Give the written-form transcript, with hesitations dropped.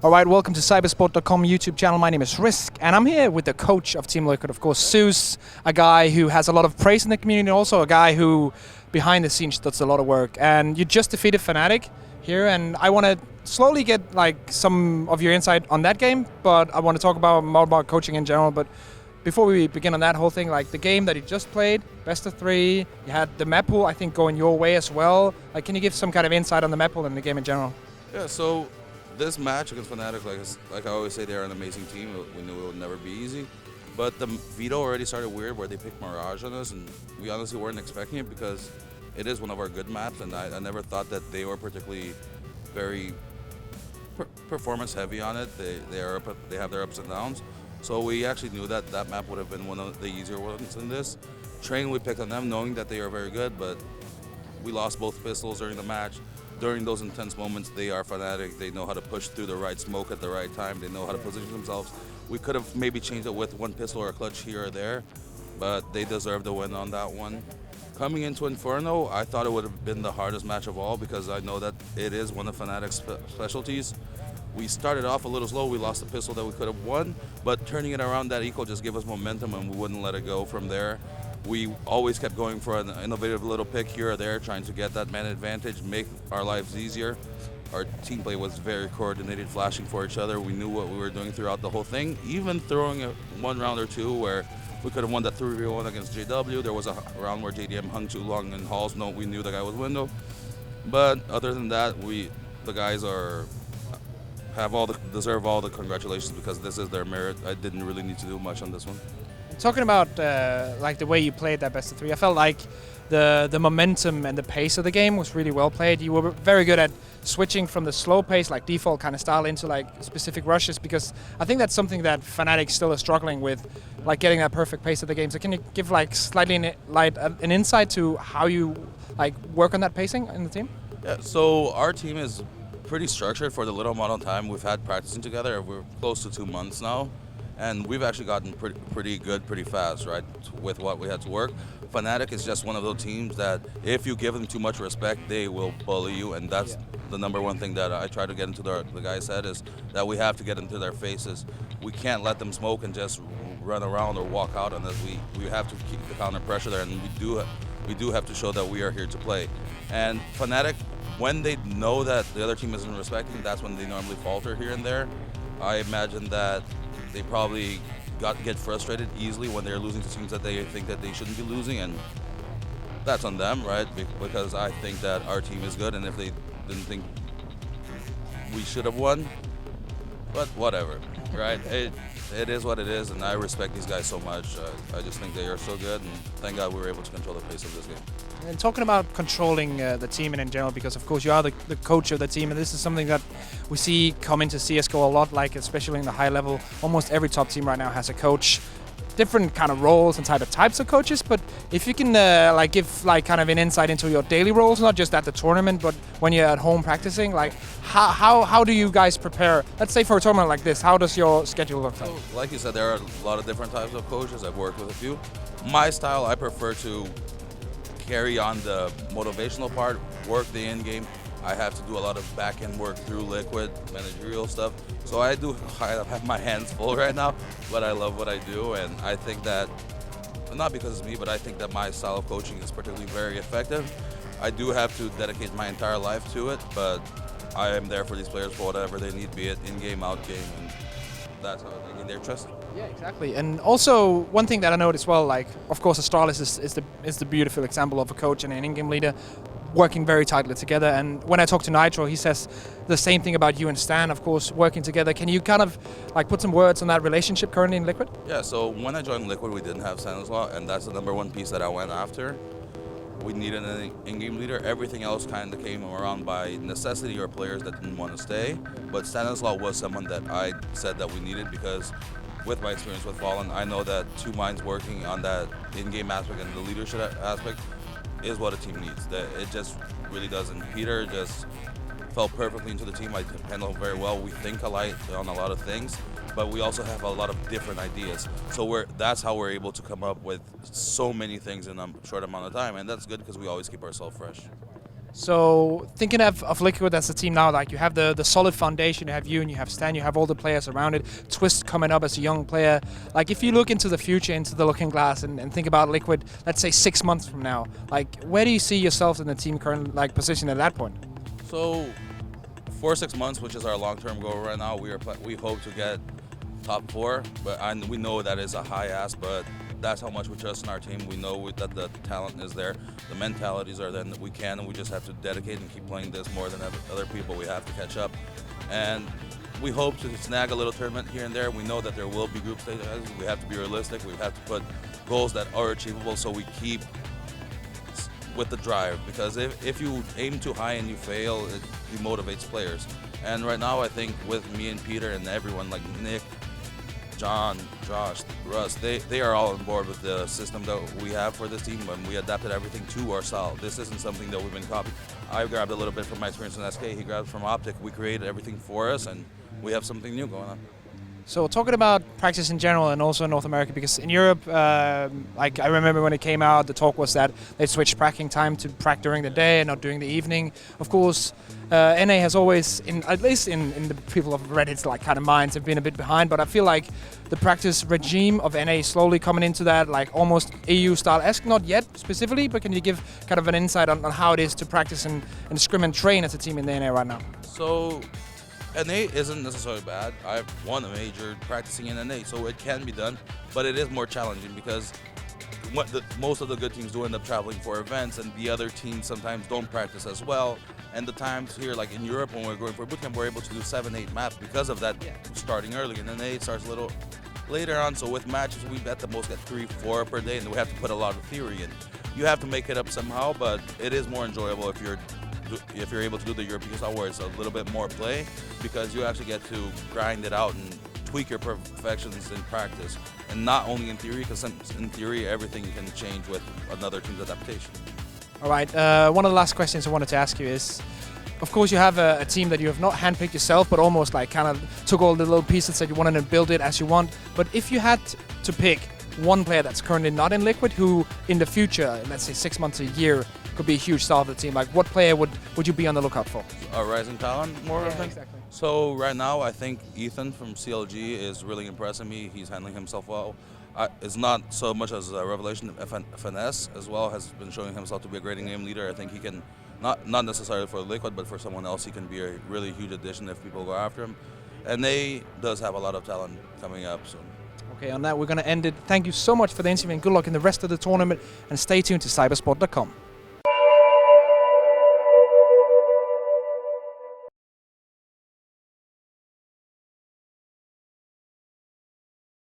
All right, welcome to cybersport.com YouTube channel. My name is Risk, and I'm here with the coach of Team Liquid, of course, Zews, a guy who has a lot of praise in the community, and also a guy who, behind the scenes, does a lot of work. And you just defeated fnatic here, and I want to slowly get like some of your insight on that game, but I want to talk about more about coaching in general. But before we begin on that whole thing, like the game that you just played, best of 3, you had the map pool, I think, going your way as well. Like, can you give some kind of insight on the map pool and the game in general? Yeah, so this match against fnatic, like I always say, they're an amazing team. We knew it would never be easy. But the veto already started weird where they picked Mirage on us, and we honestly weren't expecting it because it is one of our good maps, and I never thought that they were particularly very performance heavy on it. They have their ups and downs. So we actually knew that that map would have been one of the easier ones in this. Train, we picked on them knowing that they are very good, but we lost both pistols during the match. During those intense moments, they are fnatic. They know how to push through the right smoke at the right time. They know how to position themselves. We could have maybe changed it with one pistol or a clutch here or there, but they deserved the win on that one. Coming into Inferno, I thought it would have been the hardest match of all because I know that it is one of fnatic's specialties. We started off a little slow. We lost the pistol that we could have won, but turning it around that eco just gave us momentum, and we wouldn't let it go from there. We always kept going for an innovative little pick here or there, trying to get that man advantage, make our lives easier. Our team play was very coordinated, flashing for each other. We knew what we were doing throughout the whole thing, even throwing one round or two where we could have won that 3v1 against JW. There was a round where JDM hung too long in halls. No, we knew the guy was window. But other than that, the guys deserve all the congratulations because this is their merit. I didn't really need to do much on this one. Talking about like the way you played that best of 3, I felt like the momentum and the pace of the game was really well played. You were very good at switching from the slow pace, like default kind of style, into like specific rushes, because I think that's something that fnatic still is struggling with, like getting that perfect pace of the game. So can you give like slightly an insight to how you like work on that pacing in the team? Yeah, so our team is pretty structured for the little amount of time we've had practicing together. We're close to 2 months now. And we've actually gotten pretty good pretty fast, right, with what we had to work. fnatic is just one of those teams that if you give them too much respect, they will bully you, and that's the number one thing that I try to get into the guys' head is that we have to get into their faces. We can't let them smoke and just run around or walk out on us. We have to keep the counter pressure there, and we do have to show that we are here to play. And fnatic, when they know that the other team isn't respecting, that's when they normally falter here and there. I imagine that they probably get frustrated easily when they're losing to teams that they think that they shouldn't be losing, and that's on them, right? Because I think that our team is good, and if they didn't think we should have won, but whatever, right? It is what it is, and I respect these guys so much. I just think they are so good, and thank God we were able to control the pace of this game. And talking about controlling the team in general, because of course you are the coach of the team, and this is something that we see come into CSGO a lot, like especially in the high level. Almost every top team right now has a coach. Different kind of roles and types of coaches, but if you can like give like kind of an insight into your daily roles, not just at the tournament, but when you're at home practicing, like how do you guys prepare? Let's say for a tournament like this, how does your schedule look like? So, like you said, there are a lot of different types of coaches. I've worked with a few. My style, I prefer to carry on the motivational part, work the end game. I have to do a lot of back-end work through Liquid, managerial stuff. So I have my hands full right now, but I love what I do, and I think that, not because it's me, but I think that my style of coaching is particularly very effective. I do have to dedicate my entire life to it, but I am there for these players for whatever they need, be it in-game, out-game, and that's how they gain their trust. Yeah, exactly. And also, one thing that I noticed as well, like, of course, Astralis is the beautiful example of a coach and an in-game leader working very tightly together. And when I talk to Nitro, he says the same thing about you and Stan, of course, working together. Can you kind of like put some words on that relationship currently in Liquid? Yeah, so when I joined Liquid, we didn't have Stanislaw, and that's the number one piece that I went after. We needed an in-game leader. Everything else kind of came around by necessity or players that didn't want to stay. But Stanislaw was someone that I said that we needed because with my experience with Fallen, I know that two minds working on that in-game aspect and the leadership aspect is what a team needs. That it just really doesn't. Peter just fell perfectly into the team. I handle him very well. We think alike on a lot of things, but we also have a lot of different ideas. So that's how we're able to come up with so many things in a short amount of time, and that's good because we always keep ourselves fresh. So thinking of Liquid as a team now, like you have the solid foundation, you have you and you have Stan, you have all the players around it, Twist coming up as a young player. Like if you look into the future, into the looking glass and think about Liquid, let's say 6 months from now, like where do you see yourself in the team current like position at that point? So, 4 6 months, which is our long-term goal right now, we hope to get top 4, and we know that is a high ask, but that's how much we trust in our team. We know that the talent is there, the mentalities are there, that we can, and we just have to dedicate and keep playing this more than other people. We have to catch up, and we hope to snag a little tournament here and there. We know that there will be group stages. We have to be realistic. We have to put goals that are achievable, so we keep with the drive, because if you aim too high and you fail, it demotivates players. And right now, I think with me and Peter and everyone like Nick, John, Josh, Russ, they are all on board with the system that we have for this team, and we adapted everything to our style. This isn't something that we've been copying. I grabbed a little bit from my experience in SK, he grabbed from Optic. We created everything for us, and we have something new going on. So talking about practice in general and also in North America, because in Europe, like I remember when it came out, the talk was that they switched practicing time to prac during the day and not during the evening. Of course, NA has always, at least in the people of Reddit's like kind of minds, have been a bit behind. But I feel like the practice regime of NA is slowly coming into that, like almost EU style-esque. Not yet specifically, but can you give kind of an insight on how it is to practice and scrim and train as a team in the NA right now? So, NA isn't necessarily bad. I've won a major practicing in NA, so it can be done, but it is more challenging because most of the good teams do end up traveling for events, and the other teams sometimes don't practice as well. And the times here, like in Europe, when we're going for bootcamp, we're able to do 7-8 maps because of that starting early. And NA it starts a little later on, so with matches, we at the most get 3-4 per day, and we have to put a lot of theory in. You have to make it up somehow, but it is more enjoyable if you're able to do the European style where it's a little bit more play, because you actually get to grind it out and tweak your perfections in practice, and not only in theory, because in theory everything can change with another team's adaptation. All right, one of the last questions I wanted to ask you is, of course you have a team that you have not handpicked yourself, but almost like kind of took all the little pieces that you wanted and build it as you want. But if you had to pick one player that's currently not in Liquid who in the future, let's say 6 months, a year, could be a huge star of the team, like what player would you be on the lookout for? A rising talent, more of thing? Exactly. So right now, I think Ethan from CLG is really impressing me. He's handling himself well. It's not so much as a revelation. FNS as well has been showing himself to be a great game leader. I think he can, not necessarily for Liquid, but for someone else, he can be a really huge addition if people go after him. And they does have a lot of talent coming up soon. Okay, on that we're going to end it. Thank you so much for the interview and good luck in the rest of the tournament, and stay tuned to cybersport.com.